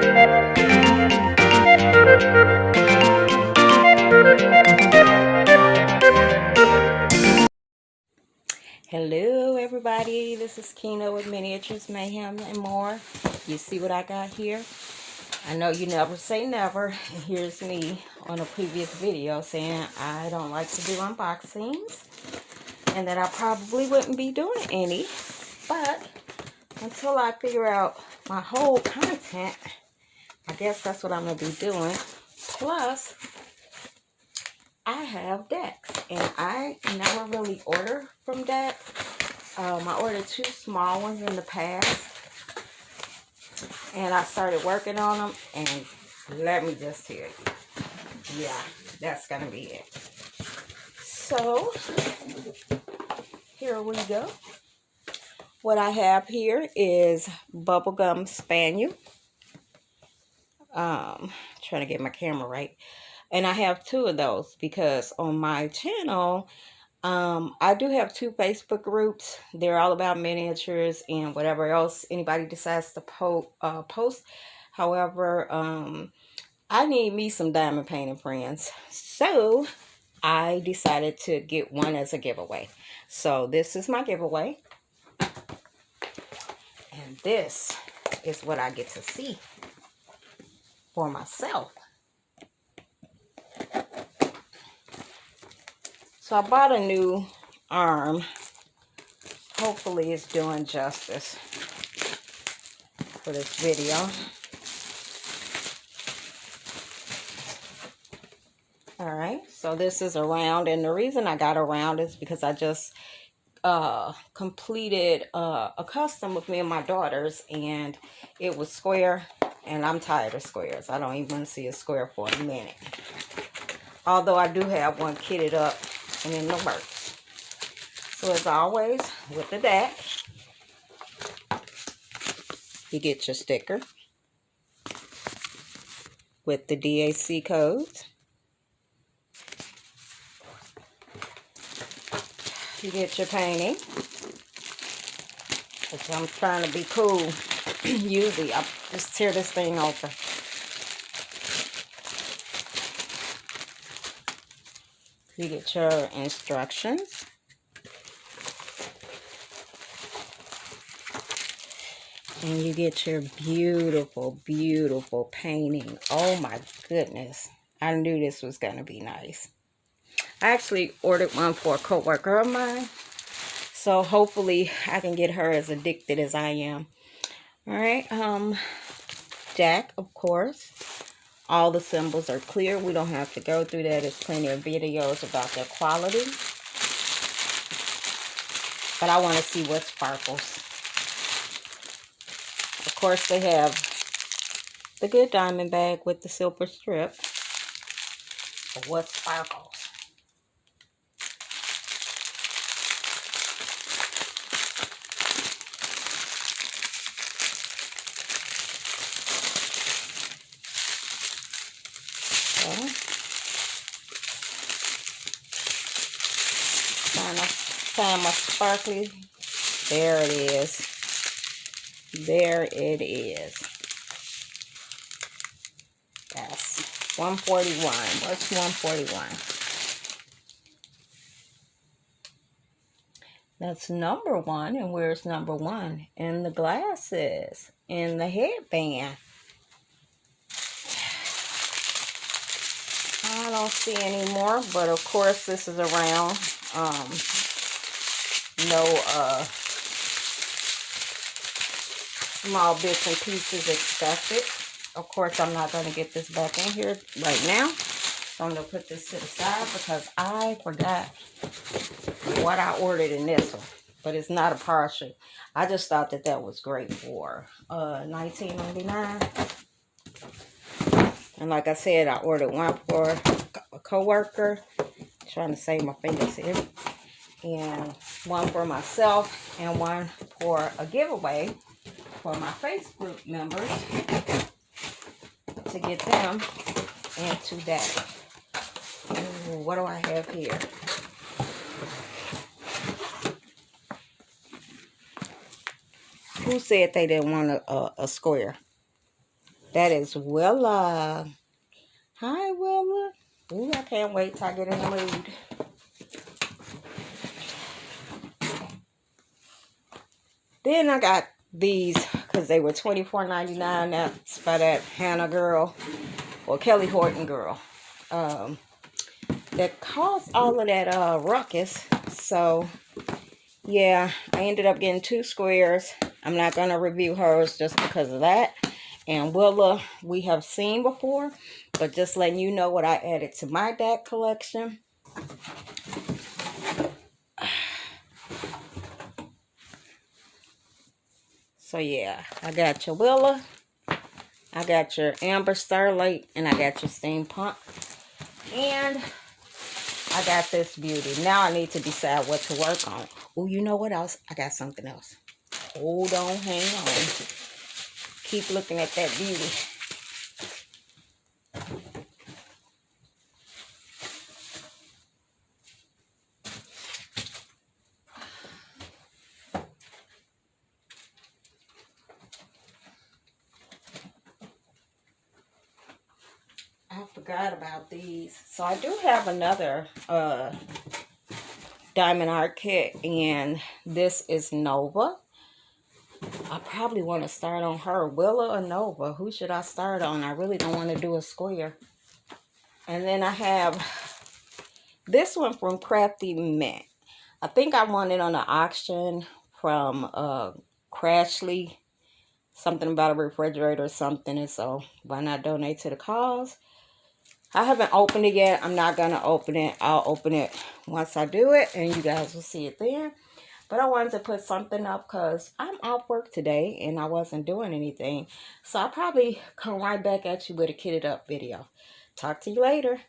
Hello everybody, this is Kino with Miniatures, Mayhem, and more. You see what I got here? I know you never say never, and here's me on a previous video saying I don't like to do unboxings and that I probably wouldn't be doing any, but until I figure out my whole content, I guess that's what I'm going to be doing. Plus, I have decks, and I never really order from decks. I ordered 2 small ones in the past, and I started working on them, and let me just tell you, yeah, that's gonna be it. So here we go. What I have here is Bubblegum Spaniel. Trying to get my camera right, and I have 2 of those because on my channel I do have 2 Facebook groups. They're all about miniatures and whatever else anybody decides to post. However, I need me some diamond painting friends. So I decided to get one as a giveaway. So this is my giveaway. And this is what I get to see for myself. So I bought a new arm. Hopefully it's doing justice for this video. Alright, so this is a round, and the reason I got a round is because I just completed a custom with me and my daughters, and it was square, and I'm tired of squares. I don't even want to see a square for a minute. Although I do have one kitted up and in the works. So as always, with the deck, you get your sticker with the DAC codes. You get your painting, which I'm trying to be cool. Usually, I just tear this thing open. You get your instructions. And you get your beautiful, beautiful painting. Oh my goodness. I knew this was going to be nice. I actually ordered one for a coworker of mine. So hopefully I can get her as addicted as I am. Alright, Jack, of course. All the symbols are clear. We don't have to go through that. There's plenty of videos about their quality. But I want to see what sparkles. Of course, they have the good diamond bag with the silver strip. But what sparkles? Okay. Trying to find my sparkly. There it is. There it is. Yes. 141. What's 141? That's number 1. And where's number 1? In the glasses. In the headband. I don't see any more. But of course this is around. No small bits and pieces expected. Of course, I'm not going to get this back in here right now. So I'm going to put this to the side because I forgot what I ordered in this one. But it's not a partial. I just thought that that was great for $19.99. And like I said, I ordered one for a coworker. Trying to save my fingers here. And one for myself and one for a giveaway for my Facebook members to get them into that. Ooh, what do I have here? Who said they didn't want a square? That is Willa. Hi, Willa. Ooh, I can't wait till I get in the mood. Then I got these because they were $24.99. That's by that Hannah girl or Kelly Horton girl. That caused all of that ruckus. So yeah, I ended up getting 2 squares. I'm not gonna review hers just because of that. And Willa, we have seen before, but just letting you know what I added to my DAC collection. So yeah, I got your Willa, I got your Amber Starlight, and I got your Steampunk. And I got this beauty. Now I need to decide what to work on. Oh, you know what else? I got something else. Hold on, hang on. Keep looking at that beauty. I forgot about these. So I do have another diamond art kit, and this is Nova. I probably want to start on her. Willa or Nova? Who should I start on? I really don't want to do a square. And then I have this one from Crafty Mint. I think I won it on an auction from Crashly. Something about a refrigerator or something. And so why not donate to the cause? I haven't opened it yet. I'm not going to open it. I'll open it once I do it, and you guys will see it then. But I wanted to put something up because I'm off work today and I wasn't doing anything. So I'll probably come right back at you with a kitted up video. Talk to you later.